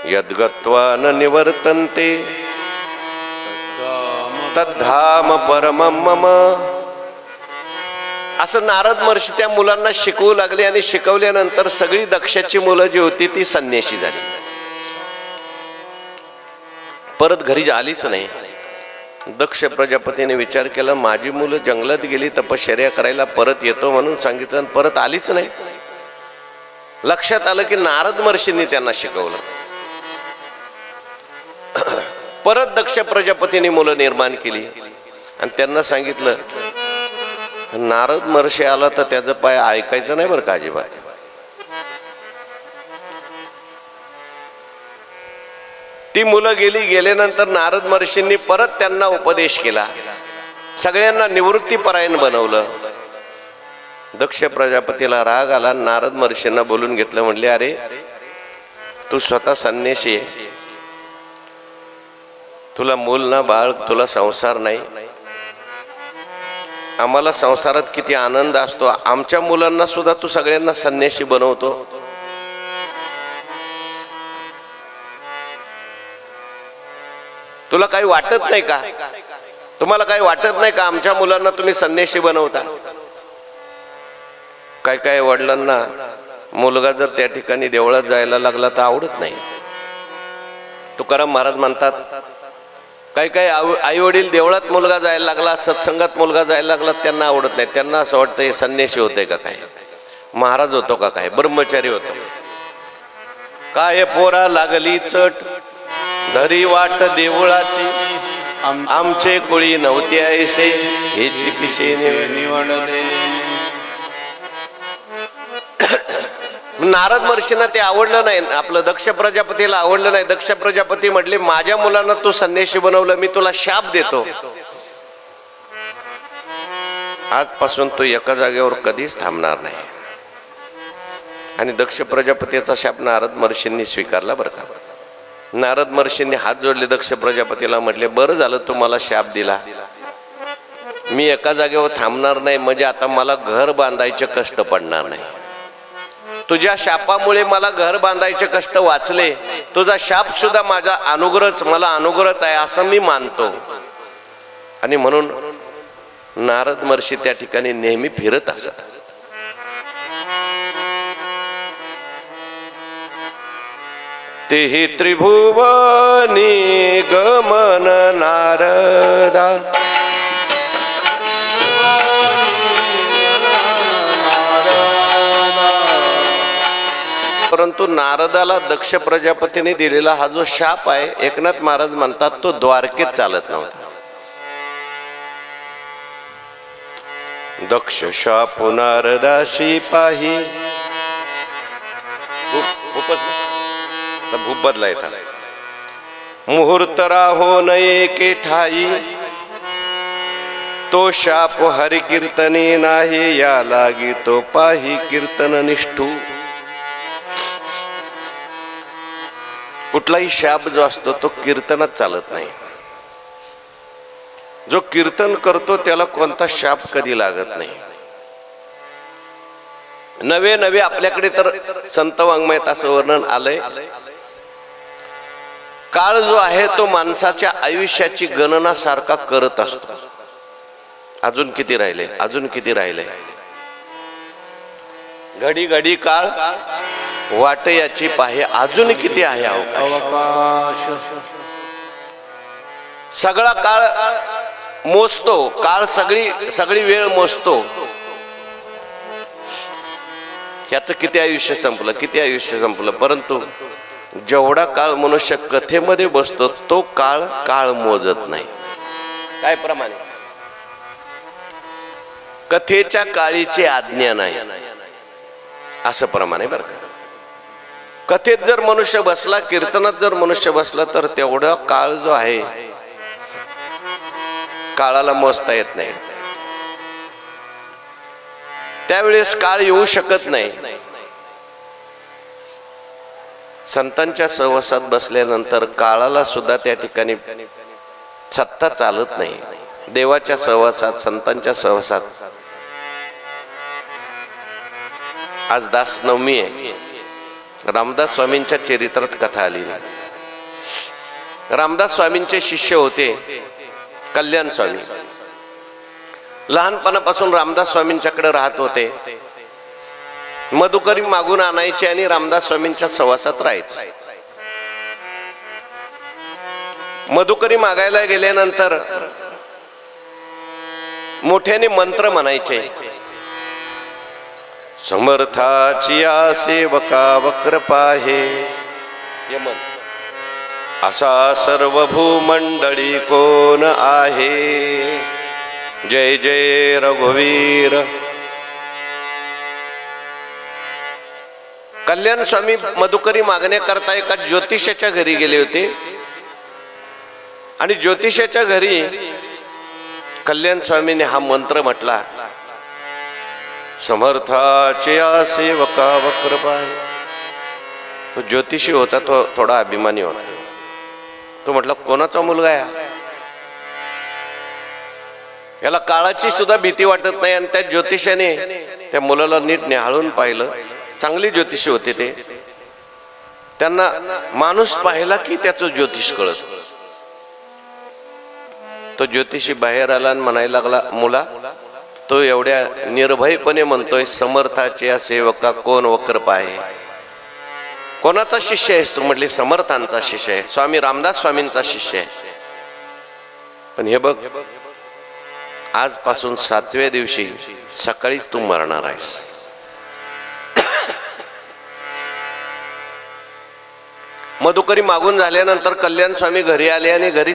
यद्गत्वा न निवर्तन्ते तद्धाम परमं मम. असं नारद महर्षी त्या मुलांना शिकवू लागले आणि शिकवल्यानंतर सगळी दक्षाची मुलं जी होती ती संन्याशी झाली. परत घरी आलीच नाही. दक्ष प्रजापतीने विचार केला, माझी मुलं जंगलात गेली तपश्चर्या करायला, परत येतो म्हणून सांगितलं, परत आलीच नाही. लक्षात आलं की नारद महर्षींनी त्यांना शिकवलं. परत दक्ष प्रजापतीने मुलं निर्माण केली आणि त्यांना सांगितलं, नारद महर्षी आला तर त्याचं पाय ऐकायचं नाही बरं का अजिबात. ती मुलं गेल्यानंतर नारद महर्षींनी परत त्यांना उपदेश केला, सगळ्यांना निवृत्तीपरायण बनवलं. दक्ष प्रजापतीला राग आला, नारद महर्षींना बोलून घेतलं. म्हणले, अरे तू स्वतः संन्यासी आहे, तुला मूल ना बाळ, तुला संसार नाही. आम्हाला संसारात किती आनंद असतो, आमच्या मुलांना सुद्धा तू सगळ्यांना संन्यासी बनवतो. तुला काही वाटत नाही का? तुम्हाला काही वाटत नाही का आमच्या मुलांना तुम्ही संन्यासी बनवता? काय काय वडिलांना मुलगा जर त्या ठिकाणी देवळात जायला लागला तर आवडत नाही. तुकाराम महाराज म्हणतात, काही काही आई वडील देवळात मुलगा जायला लागला, सत्संगात मुलगा जायला लागला, त्यांना आवडत नाही. त्यांना असं वाटतं हे संन्यासी होते का काय, महाराज होतो का काय, ब्रह्मचारी होतो काय. पोरा लागली चट धरी वाट देवळाची, आमचे कुळी नव्हते ऐसे हेची पिशे निवडले. नारद महर्षींना ते आवडलं नाही, आपलं दक्ष प्रजापतीला आवडलं नाही. दक्ष प्रजापती म्हटले, माझ्या मुलांना तू संन्यासी बनवलं, मी तुला शाप देतो, आजपासून तू एका जागेवर कधीच थांबणार नाही. आणि दक्ष प्रजापतीचा शाप नारद महर्षींनी स्वीकारला बरं का. नारद महर्षींनी हात जोडले दक्ष प्रजापतीला, म्हटले, बरं झालं तू मला शाप दिला, मी एका जागेवर थांबणार नाही, म्हणजे आता मला घर बांधायचे कष्ट पडणार नाही. तुझ्या शापामुळे मला घर बांधायचे कष्ट वाचले, तुझा शाप सुद्धा माझा अनुग्रहच, मला अनुग्रहच आहे असं मी मानतो. आणि म्हणून नारद महर्षी त्या ठिकाणी नेहमी फिरत असत. तेहि त्रिभुवनी गमन नारदा, परंतु नारदाला दक्ष प्रजापतीने दिलेला हा जो शाप आहे, एकनाथ महाराज म्हणतात तो द्वारकेत चालत नव्हता. दक्ष शाप नारदाशी पाही, भूप बदलायचा, मुहूर्त राहो नये के ठाई, तो शाप हरि कीर्तने नाही, या लागी तो पाही कीर्तन निष्ठू. कुठलाही शाप जो असतो तो कीर्तनात चालत नाही. जो कीर्तन करतो त्याला कोणता शाप कधी लागत नाही. नवे नवे आपल्याकडे तर संत वाङ्मयात असं वर्णन आलंय, काळ जो आहे तो माणसाच्या आयुष्याची गणना सारखा करत असतो. अजून किती राहिले, अजून किती राहिले, घडी घडी काळ वाट याची पाहे, अजून किती आहे अवकाश. सगळा काळ मोजतो, काळ सगळी वेळ मोजतो. याचं किती आयुष्य संपलं, किती आयुष्य संपलं. परंतु जेवढा काळ मनुष्य कथेमध्ये बसतो तो काळ मोजत नाही. काय प्रमाणे कथेच्या काळीची आज्ञा नाही, असं प्रमाणे बरं का. कथेत जर मनुष्य बसला, कीर्तनात जर मनुष्य बसला, तर तेवढा काळ जो आहे काळाला मोजता येत नाही. त्यावेळेस काळ येऊ शकत नाही. संतांच्या सहवासात बसल्यानंतर काळाला सुद्धा त्या ठिकाणी सत्ता चालत नाही. देवाच्या सहवासात, संतांच्या सहवासात, आज दास नवमी आहे, रामदास स्वामींच्या चरित्रात कथा आली. रामदास स्वामींचे शिष्य होते कल्याण स्वामी. लहानपणापासून रामदास स्वामींच्याकडे राहत होते. मधुकरी मागून आणायचे आणि रामदास स्वामींच्या सहवासात राहायचे. मधुकरी मागायला गेल्यानंतर मोठ्याने मंत्र म्हणायचे. समर्थाची या सेवका वक्रपा हे यमन, असा सर्व भूमंडळी कोण आहे. जय जय रघुवीर. कल्याण स्वामी मधुकरी मागण्याकरता एका ज्योतिषाच्या घरी गेले होते आणि ज्योतिषाच्या घरी कल्याण स्वामीने हा मंत्र म्हटला. समर्थाचे या सेवका वक्रपा. तो ज्योतिषी होता, तो थोडा अभिमानी होता. तो म्हटला कोणाचा मुलगा आहे, याला काळाची सुद्धा भीती वाटत नाही. आणि त्या ज्योतिषाने त्या मुलाला नीट निहाळून पाहिलं. चांगली ज्योतिषी होते ते. त्यांना माणूस पाहिला की त्याचं ज्योतिष कळत. तो ज्योतिषी बाहेर आला आणि म्हणायला लागला, मुला तो एवढ्या निर्भयपणे म्हणतोय समर्थाचे या सेवका कोण वक्रपा आहे. कोणाचा शिष्य आहेस तू. म्हटले समर्थांचा शिष्य आहे, स्वामी रामदास स्वामींचा शिष्य आहे. पण हे बघ, आजपासून 7व्या दिवशी सकाळीच तू मरणार आहेस. मधुकरी मागून झाल्यानंतर कल्याण स्वामी घरी आले आणि घरी